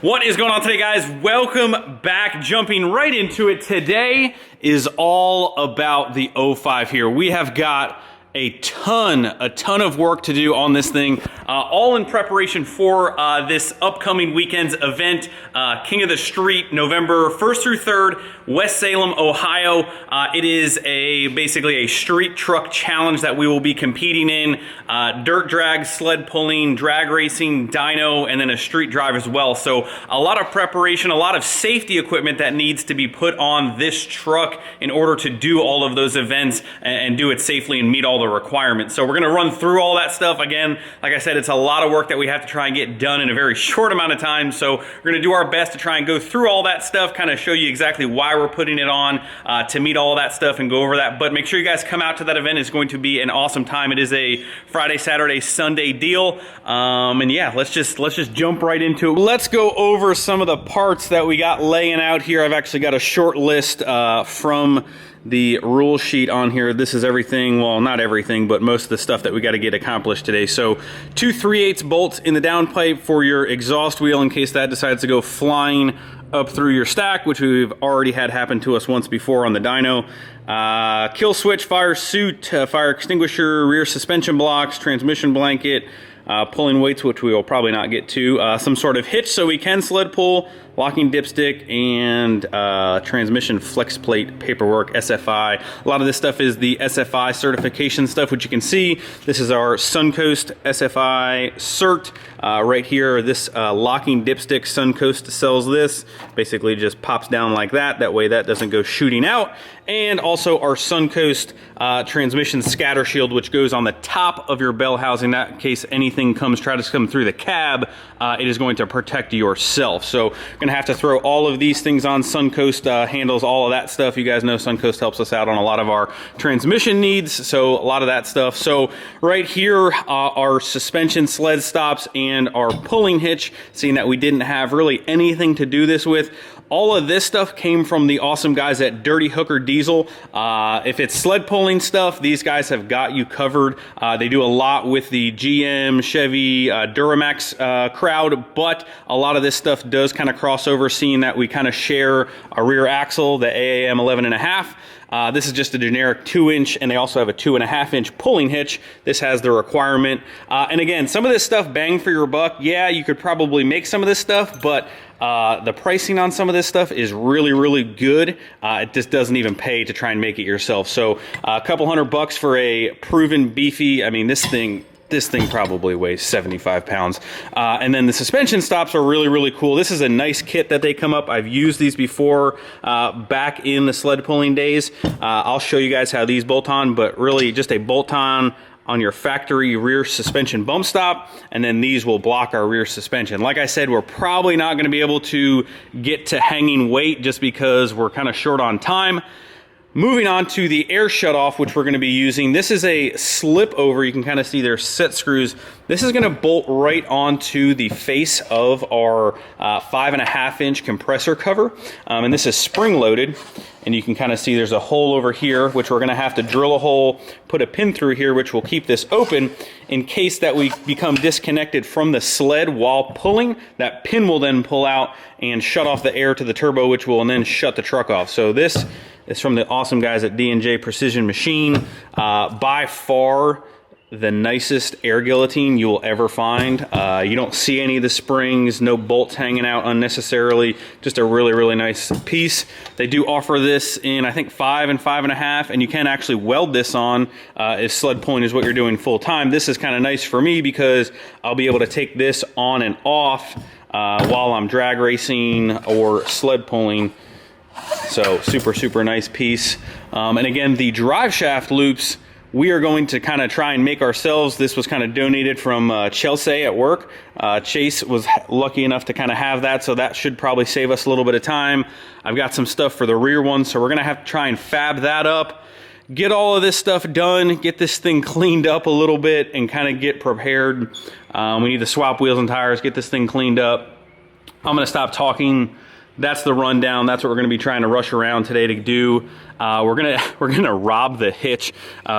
What is going on today, guys? Welcome back. Jumping right into it. Today is all about the 05 here. We have got a ton of work to do on this thing, all in preparation for this upcoming weekend's event, King of the Street, November 1st through 3rd, West Salem, Ohio. It is basically a street truck challenge that we will be competing in, dirt drag, sled pulling, drag racing, dyno, and then a street drive as well. So a lot of preparation, a lot of safety equipment that needs to be put on this truck in order to do all of those events and do it safely and meet all the requirements. So we're going to run through all that stuff. Again, like I said, it's a lot of work that we have to try and get done in a very short amount of time. So we're going to do our best to try and go through all that stuff, kind of show you exactly why we're putting it on, to meet all that stuff and go over that. But make sure you guys come out to that event. It's going to be an awesome time. It is a Friday, Saturday, Sunday deal. And yeah, let's just jump right into it. Let's go over some of the parts that we got laying out here. I've actually got a short list from the rule sheet on here. This is everything, well, not everything, but most of the stuff that we got to get accomplished today. So 2 3/8 bolts in the downpipe for your exhaust wheel in case that decides to go flying up through your stack, which we've already had happen to us once before on the dyno. Kill switch, fire suit, fire extinguisher, rear suspension blocks, transmission blanket, pulling weights, which we will probably not get to, some sort of hitch so we can sled pull, locking dipstick, and transmission flex plate paperwork, SFI. A lot of this stuff is the SFI certification stuff, which you can see. This is our Suncoast SFI cert right here. This locking dipstick, Suncoast sells this. Basically just pops down like that. That way that doesn't go shooting out. And also our Suncoast transmission scatter shield, which goes on the top of your bell housing. That in case anything tries to come through the cab, it is going to protect yourself. So gonna have to throw all of these things on. Suncoast handles all of that stuff. You guys know Suncoast helps us out on a lot of our transmission needs, so a lot of that stuff. So right here, our suspension sled stops and our pulling hitch, seeing that we didn't have really anything to do this with. All of this stuff came from the awesome guys at Dirty Hooker Diesel. If it's sled pulling stuff, these guys have got you covered. They do a lot with the GM, Chevy, Duramax crowd, but a lot of this stuff does kind of cross over, seeing that we kind of share a rear axle, the AAM 11.5. This is just a generic 2-inch, and they also have a 2.5-inch pulling hitch. This has the requirement. And again, some of this stuff, bang for your buck. Yeah, you could probably make some of this stuff, but the pricing on some of this stuff is really good. It just doesn't even pay to try and make it yourself. So a couple $100 for a proven beefy, I mean, this thing probably weighs 75 pounds. And then the suspension stops are really cool. This is a nice kit that they come up. I've used these before back in the sled pulling days. I'll show you guys how these bolt on, but really just a bolt on your factory rear suspension bump stop, and then these will block our rear suspension. Like I said, we're probably not gonna be able to get to hanging weight just because we're kind of short on time. Moving on to the air shutoff, which we're going to be using. This is a slip over. You can kind of see their set screws. This is going to bolt right onto the face of our 5.5-inch compressor cover. And this is spring loaded. And you can kind of see there's a hole over here, which we're going to have to drill a hole, put a pin through here, which will keep this open in case that we become disconnected from the sled while pulling. That pin will then pull out and shut off the air to the turbo, which will then shut the truck off. So this is from the awesome guys at D&J Precision Machine. By far the nicest air guillotine you will ever find. You don't see any of the springs, no bolts hanging out unnecessarily. Just a really nice piece. They do offer this in, I think, 5 and 5.5, and you can actually weld this on if sled pulling is what you're doing full time. This is kind of nice for me because I'll be able to take this on and off while I'm drag racing or sled pulling. So super nice piece. And again, the drive shaft loops, we are going to kind of try and make ourselves. This was kind of donated from Chelsea at work. Chase was lucky enough to kind of have that, so that should probably save us a little bit of time. I've got some stuff for the rear one, so we're going to have to try and fab that up, get all of this stuff done, get this thing cleaned up a little bit, and kind of get prepared. We need to swap wheels and tires, get this thing cleaned up. I'm going to stop talking. That's the rundown. That's what we're going to be trying to rush around today to do. We're gonna rob the hitch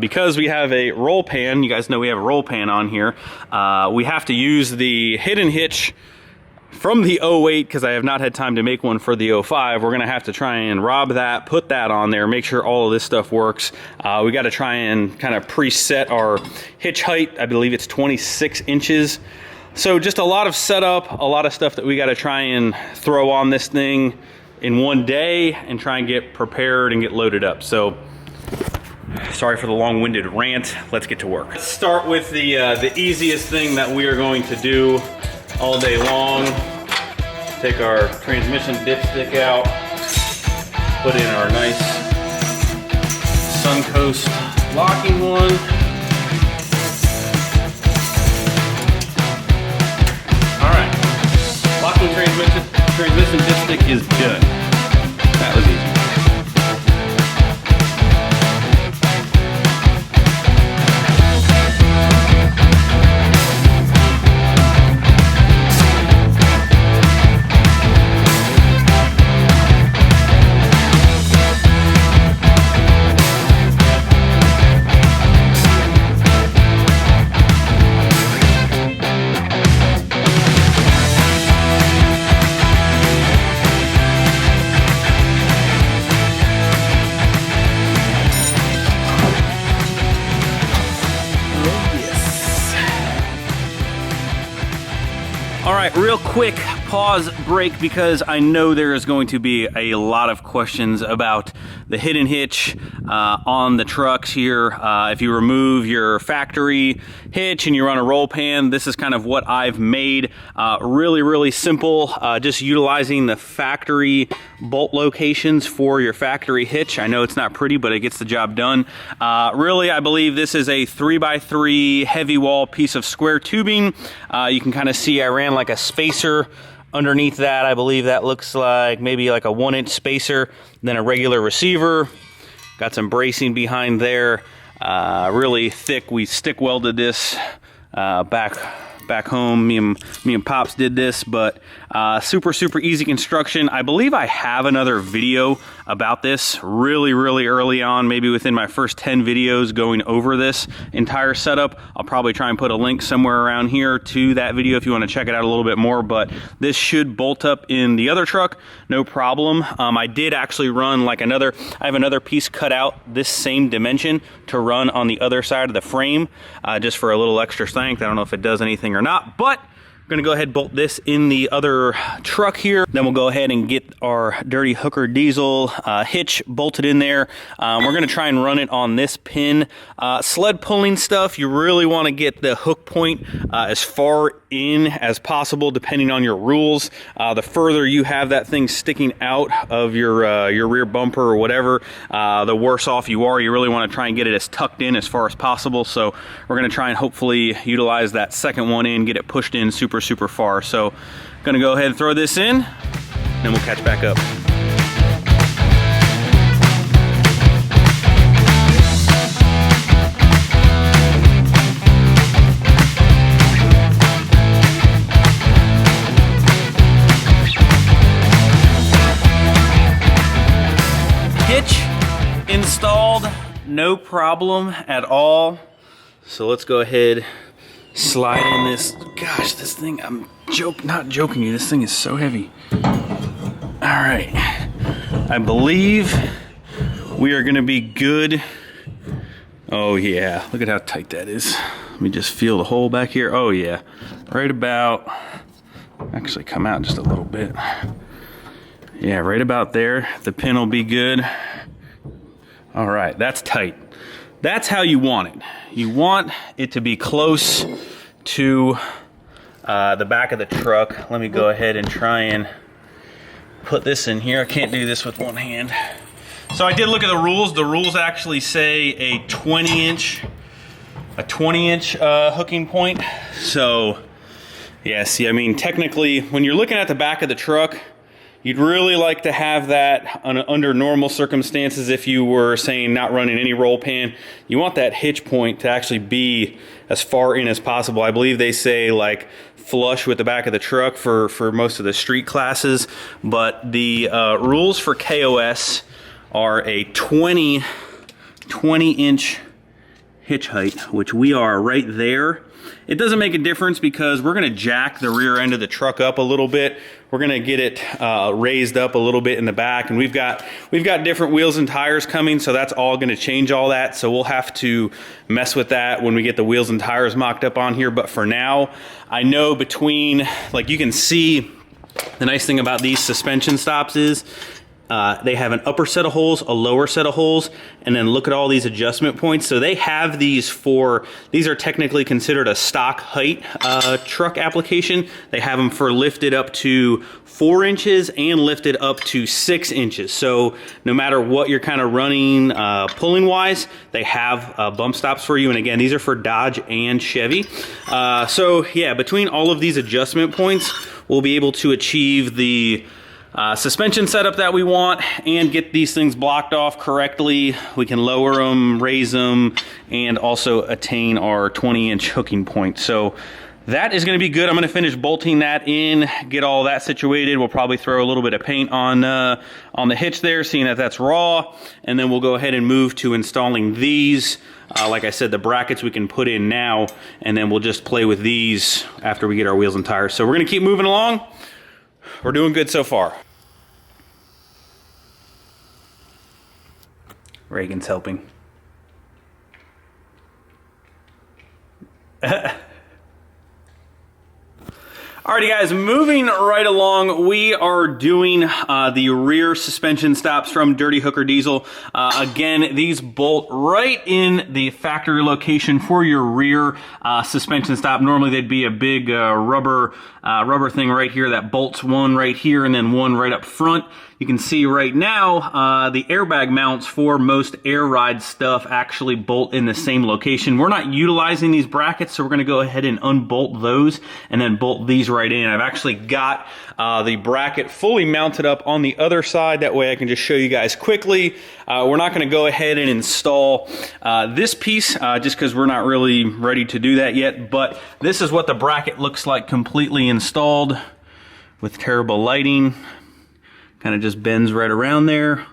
because we have a roll pan. You guys know we have a roll pan on here. We have to use the hidden hitch from the 08, because I have not had time to make one for the 05, we're gonna have to try and rob that, put that on there, make sure all of this stuff works. We gotta try and kind of preset our hitch height. I believe it's 26 inches. So just a lot of setup, a lot of stuff that we gotta try and throw on this thing in one day and try and get prepared and get loaded up. So sorry for the long-winded rant. Let's get to work. Let's start with the easiest thing that we are going to do all day long. Take our transmission dipstick out, put in our nice Suncoast locking one. All right, locking transmission dipstick is done. That was easy. All right, real quick pause break because I know there is going to be a lot of questions about the hidden hitch on the trucks here. If you remove your factory hitch and you run a roll pan, this is kind of what I've made. Really simple, just utilizing the factory bolt locations for your factory hitch. I know it's not pretty, but it gets the job done. Really, I believe this is a 3x3 heavy wall piece of square tubing. You can kind of see I ran like a spacer underneath that. I believe that looks like maybe like a 1-inch spacer, then a regular receiver. Got some bracing behind there. Really thick. We stick welded this back home. Me and Pops did this, but super easy construction. I believe I have another video about this really early on, maybe within my first 10 videos going over this entire setup. I'll probably try and put a link somewhere around here to that video if you want to check it out a little bit more, but this should bolt up in the other truck, no problem. I did actually run like I have another piece cut out this same dimension to run on the other side of the frame, just for a little extra strength. I don't know if it does anything or not, but we're gonna go ahead and bolt this in the other truck here. Then we'll go ahead and get our dirty Hooker diesel hitch bolted in there. We're gonna try and run it on this pin. Sled pulling stuff, you really wanna get the hook point as far in as possible, depending on your rules. The further you have that thing sticking out of your rear bumper or whatever, the worse off you are. You really wanna try and get it as tucked in as far as possible. So we're gonna try and hopefully utilize that second one in, get it pushed in super far. So gonna go ahead and throw this in, then we'll catch back up. Hitch installed, no problem at all. So let's go ahead, slide in this. Gosh, this thing, I'm not joking you, this thing is so heavy. All right, I believe we are gonna be good. Oh yeah, look at how tight that is. Let me just feel the hole back here. Oh yeah, right about, actually come out just a little bit. Yeah, right about there, the pin will be good. All right, that's tight. That's how you want it. You want it to be close to the back of the truck. Let me go ahead and try and put this in here. I can't do this with one hand. So I did look at the rules. The rules actually say a 20-inch hooking point. So yeah, see, I mean, technically, when you're looking at the back of the truck, you'd really like to have that under normal circumstances. If you were saying not running any roll pan, you want that hitch point to actually be as far in as possible. I believe they say like flush with the back of the truck for most of the street classes, but the rules for KOS are a 20-inch hitch height, which we are right there. it doesn't make a difference because we're gonna jack the rear end of the truck up a little bit. We're gonna get it raised up a little bit in the back, and we've got different wheels and tires coming, so that's all gonna change all that. So we'll have to mess with that when we get the wheels and tires mocked up on here. But for now, I know between, like you can see, the nice thing about these suspension stops is they have an upper set of holes, a lower set of holes, and then look at all these adjustment points. So they have these these are technically considered a stock height truck application. They have them for lifted up to 4 inches and lifted up to 6 inches. So no matter what you're kind of running pulling wise, they have bump stops for you. And again, these are for Dodge and Chevy. So yeah, between all of these adjustment points, we'll be able to achieve the suspension setup that we want and get these things blocked off correctly. We can lower them, raise them, and also attain our 20-inch hooking point. So that is going to be good. I'm going to finish bolting that in, get all that situated. We'll probably throw a little bit of paint on the hitch there, seeing that that's raw, and then we'll go ahead and move to installing these. Like I said, the brackets we can put in now, and then we'll just play with these after we get our wheels and tires. So we're going to keep moving along. We're doing good so far. Reagan's helping. Alrighty guys, moving right along, we are doing the rear suspension stops from Dirty Hooker Diesel. Again, these bolt right in the factory location for your rear suspension stop. Normally they'd be a big rubber thing right here that bolts one right here and then one right up front. You can see right now the airbag mounts for most air ride stuff actually bolt in the same location. We're not utilizing these brackets, so we're going to go ahead and unbolt those and then bolt these right in. I've actually got the bracket fully mounted up on the other side. That way I can just show you guys quickly. We're not going to go ahead and install this piece just because we're not really ready to do that yet. But this is what the bracket looks like completely installed with terrible lighting. Kind of just bends right around there,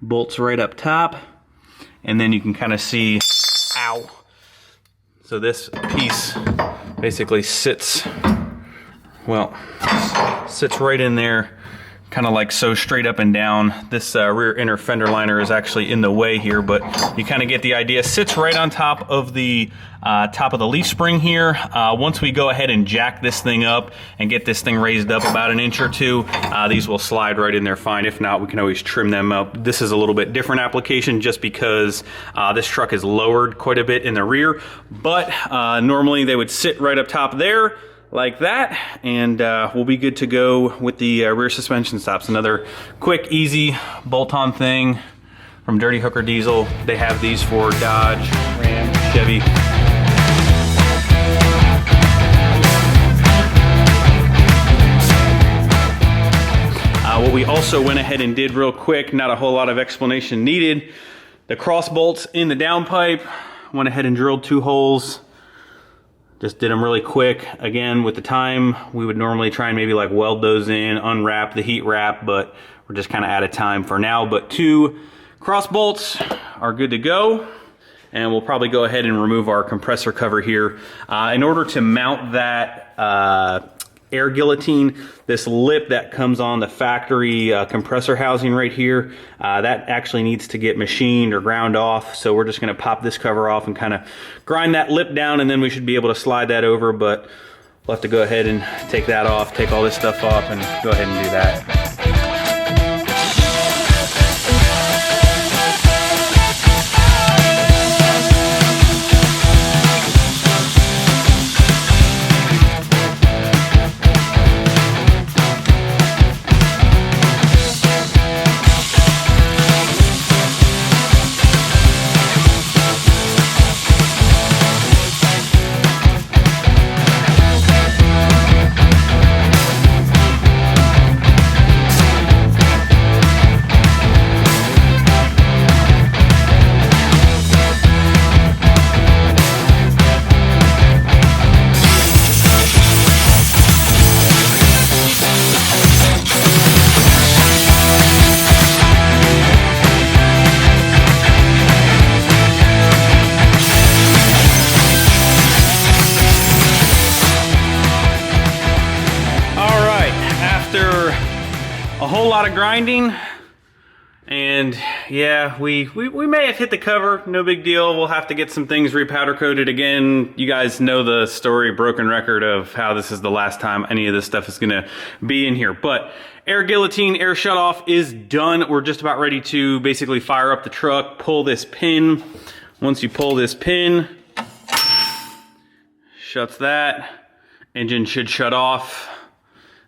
bolts right up top, and then you can kind of see, ow. So this piece basically sits right in there, kind of like so, straight up and down. This rear inner fender liner is actually in the way here, but you kind of get the idea. Sits right on top of the leaf spring here. Once we go ahead and jack this thing up and get this thing raised up about an inch or two, these will slide right in there fine. If not, we can always trim them up. This is a little bit different application just because this truck is lowered quite a bit in the rear, but normally they would sit right up top there like that, and we'll be good to go with the rear suspension stops. Another quick, easy bolt-on thing from Dirty Hooker Diesel. They have these for Dodge, Ram, Chevy. What we also went ahead and did real quick, not a whole lot of explanation needed, the cross bolts in the downpipe, went ahead and drilled 2 holes. Just did them really quick. Again, with the time, we would normally try and maybe like weld those in, unwrap the heat wrap, but we're just kind of out of time for now. But 2 cross bolts are good to go. And we'll probably go ahead and remove our compressor cover here. In order to mount that air guillotine, this lip that comes on the factory compressor housing right here, that actually needs to get machined or ground off. So we're just going to pop this cover off and kind of grind that lip down, and then we should be able to slide that over. But we'll have to go ahead and take that off, take all this stuff off, and go ahead and do that. a whole lot of grinding. And yeah, we may have hit the cover, no big deal. We'll have to get some things repowder coated again. You guys know the story, broken record of how this is the last time any of this stuff is gonna be in here. But air guillotine, air shutoff is done. We're just about ready to basically fire up the truck, pull this pin. Once you pull this pin, shuts that, engine should shut off.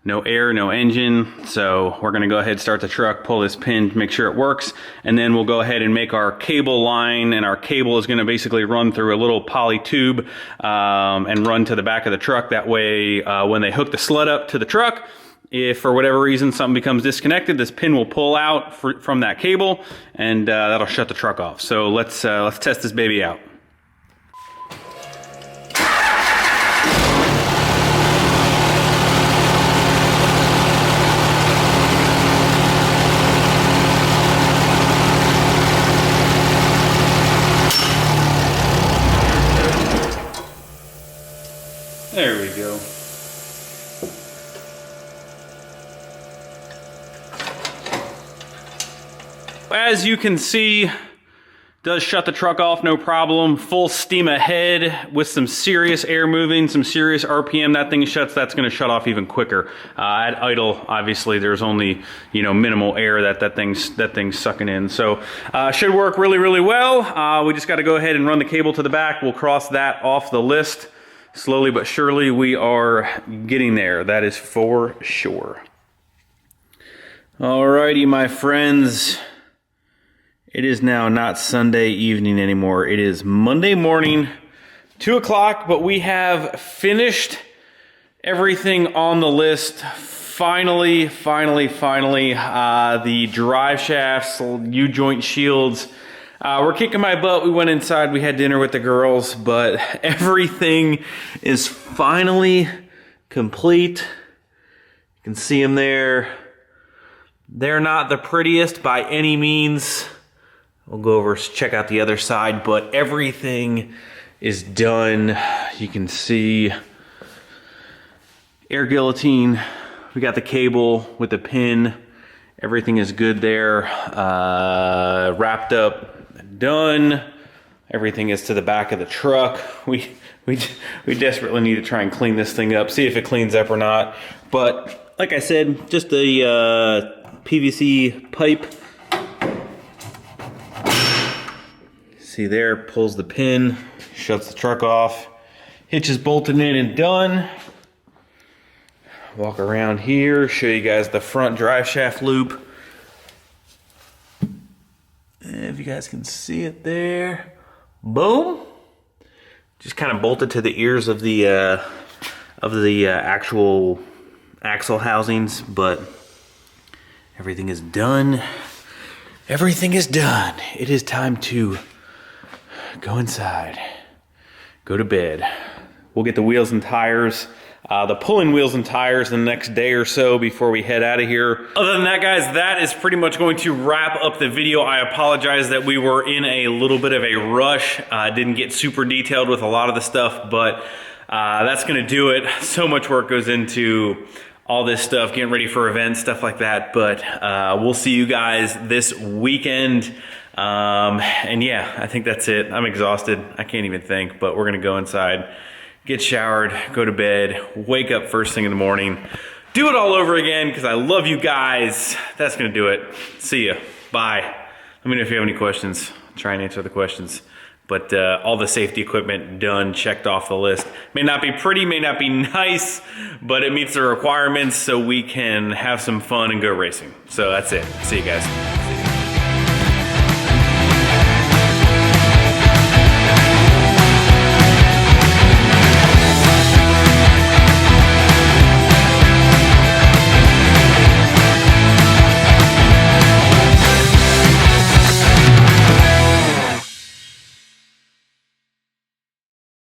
No air, no engine. So we're gonna go ahead and start the truck, pull this pin, make sure it works, and then we'll go ahead and make our cable line, and our cable is gonna basically run through a little poly tube and run to the back of the truck. That way, when they hook the sled up to the truck, if for whatever reason something becomes disconnected, this pin will pull out from that cable, and that'll shut the truck off. So let's test this baby out. There we go. As you can see, does shut the truck off, no problem. Full steam ahead with some serious air moving, some serious RPM. That thing shuts, that's gonna shut off even quicker. At idle, obviously, there's only, you know, minimal air that thing's sucking in. So should work really, really well. We just gotta go ahead and run the cable to the back. We'll cross that off the list. Slowly but surely, we are getting there. That is for sure. Alrighty, my friends. It is now not Sunday evening anymore. It is Monday morning, 2 o'clock, but we have finished everything on the list. Finally, the drive shafts, U-joint shields. We're kicking my butt. We went inside, we had dinner with the girls, but everything is finally complete. You can see them there. They're not the prettiest by any means. We'll go over, check out the other side, but everything is done. You can see air guillotine. We got the cable with the pin. Everything is good there. Wrapped up. Done. Everything is to the back of the truck. We desperately need to try and clean this thing up, see if it cleans up or not. But like I said, just a PVC pipe. See there, pulls the pin, shuts the truck off. Hitch is bolted in and done. Walk around here, show you guys the front drive shaft loop. If you guys can see it there, boom. Just kind of bolted to the ears of the actual axle housings, but everything is done. Everything is done. It is time to go inside, go to bed. We'll get the wheels and tires, the pulling wheels and tires the next day or so before we head out of here. Other than that, guys, that is pretty much going to wrap up the video. I apologize that we were in a little bit of a rush. Didn't get super detailed with a lot of the stuff, but that's gonna do it. So much work goes into all this stuff, getting ready for events, stuff like that. But we'll see you guys this weekend. And yeah, I think that's it. I'm exhausted. I can't even think, but we're gonna go inside, get showered, go to bed, wake up first thing in the morning, do it all over again because I love you guys. That's gonna do it. See ya. Bye. Let me know if you have any questions. I'll try and answer the questions. But all the safety equipment done, checked off the list. May not be pretty, may not be nice, but it meets the requirements so we can have some fun and go racing. So that's it. See you guys.